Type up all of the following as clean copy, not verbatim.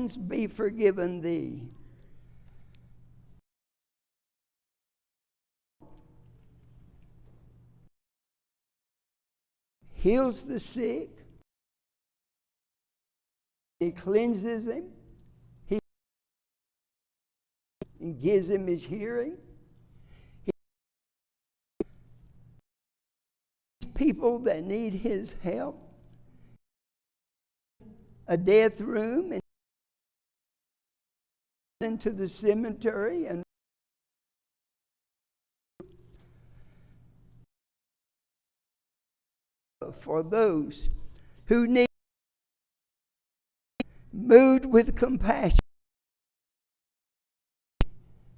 sins be forgiven thee. Heals the sick. He cleanses him. He gives him his hearing. People that need his help. A death room and into the cemetery and for those who need, moved with compassion,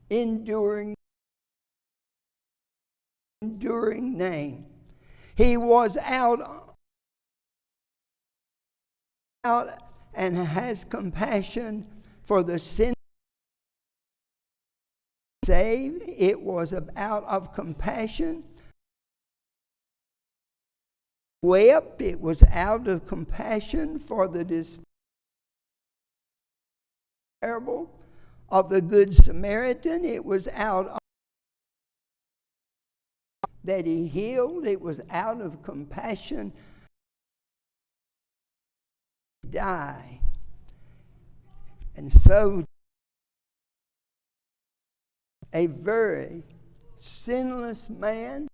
enduring name. He was out and has compassion for the sin saved. It was out of compassion. Wept. It was out of compassion for the parable of the Good Samaritan. It was out of that he healed. It was out of compassion. Die. And so a very sinless man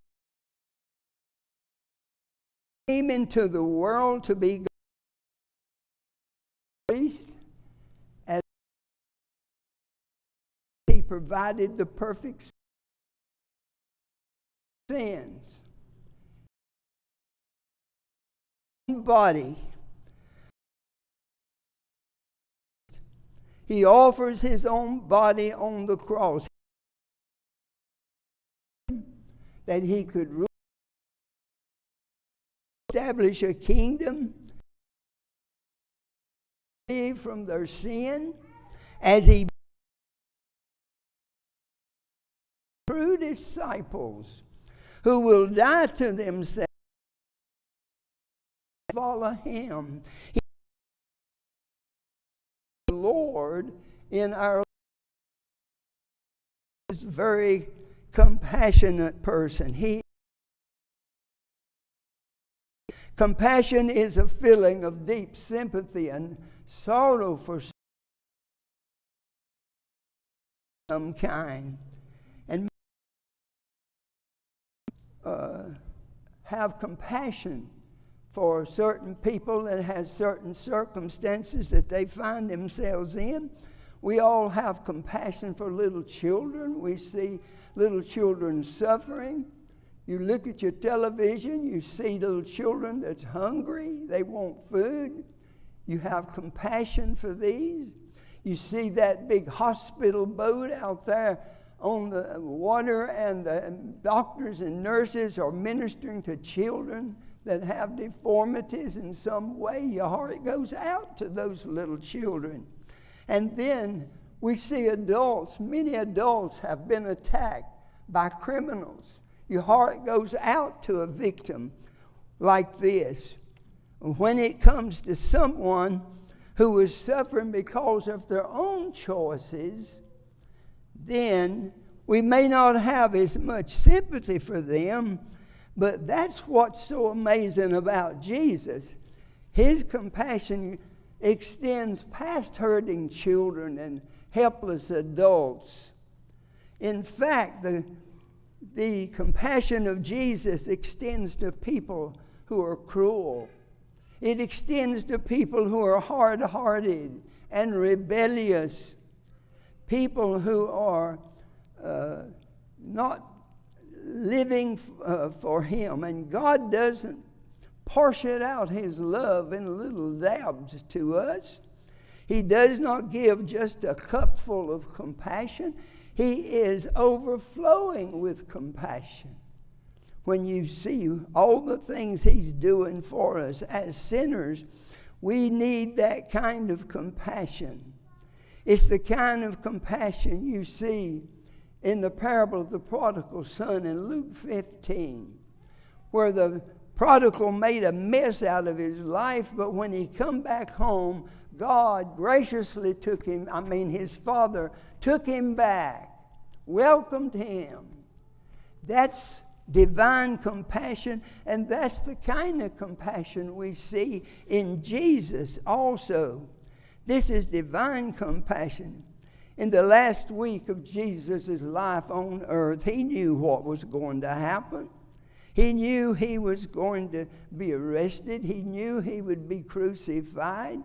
came into the world to be priest, as he provided the perfect sins. Body. He offers his own body on the cross that he could establish a kingdom from their sin, as he true disciples who will die to themselves, follow him. He is the Lord in our lives. Is a very compassionate person. Compassion is a feeling of deep sympathy and sorrow for some kind, and have compassion for certain people that has certain circumstances that they find themselves in. We all have compassion for little children. We see little children suffering. You look at your television, you see little children that's hungry, they want food. You have compassion for these. You see that big hospital boat out there on the water, and the doctors and nurses are ministering to children that have deformities in some way. Your heart goes out to those little children. And then we see adults. Many adults have been attacked by criminals. Your heart goes out to a victim like this. When it comes to someone who is suffering because of their own choices, then we may not have as much sympathy for them, but that's what's so amazing about Jesus. His compassion extends past hurting children and helpless adults. In fact, the compassion of Jesus extends to people who are cruel. It extends to people who are hard-hearted and rebellious. People who are not living for him. And God doesn't portion out his love in little dabs to us. He does not give just a cupful of compassion. He is overflowing with compassion. When you see all the things he's doing for us as sinners, we need that kind of compassion. It's the kind of compassion you see in the parable of the prodigal son in Luke 15, where the prodigal made a mess out of his life, but when he come back home, God graciously his Father took him back, welcomed him. That's divine compassion, and that's the kind of compassion we see in Jesus also. This is divine compassion. In the last week of Jesus' life on earth, he knew what was going to happen. He knew he was going to be arrested. He knew he would be crucified.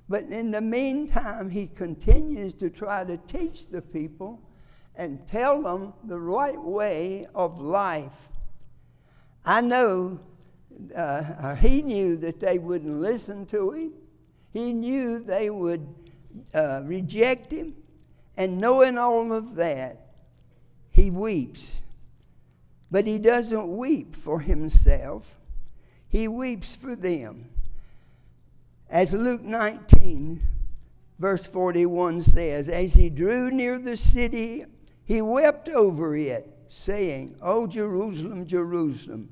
But in the meantime, he continues to try to teach the people and tell them the right way of life. I know he knew that they wouldn't listen to him. He knew they would reject him. And knowing all of that, he weeps. But he doesn't weep for himself. He weeps for them. As Luke 19, verse 41 says, as he drew near the city, he wept over it, saying, "O Jerusalem, Jerusalem,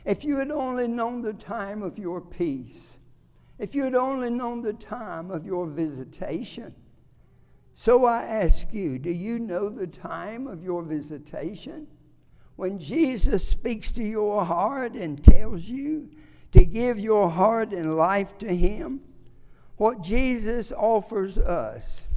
if you had only known the time of your peace, if you had only known the time of your visitation." So I ask you, do you know the time of your visitation? When Jesus speaks to your heart and tells you to give your heart and life to him, what Jesus offers us